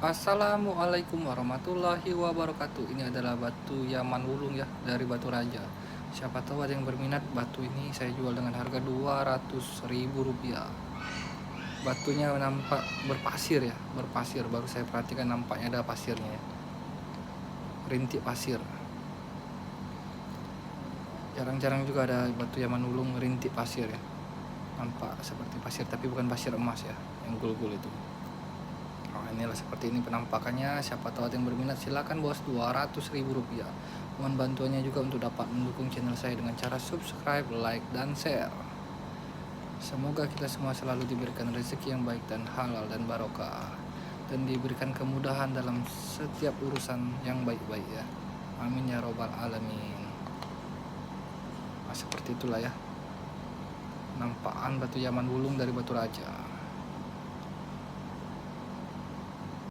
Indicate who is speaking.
Speaker 1: Assalamualaikum warahmatullahi wabarakatuh. Ini adalah batu Yaman Wulung ya, dari Batu Raja. Siapa tahu ada yang berminat, batu ini saya jual dengan harga Rp200.000. Batunya nampak berpasir ya, berpasir. Baru saya perhatikan nampaknya ada pasirnya ya. Rintik pasir. Jarang-jarang juga ada batu Yaman Wulung rintik pasir ya. Nampak seperti pasir tapi bukan pasir emas ya, yang gul-gul itu. Nah, inilah seperti ini penampakannya. Siapa tahu ada yang berminat, silakan bos, Rp200.000. Mohon bantuannya juga untuk dapat mendukung channel saya dengan cara subscribe, like, dan share. Semoga kita semua selalu diberikan rezeki yang baik dan halal dan barokah, dan diberikan kemudahan dalam setiap urusan yang baik-baik ya. Amin ya robbal alamin. Nah, seperti itulah ya nampakan batu Yaman Wulung dari Batu Raja.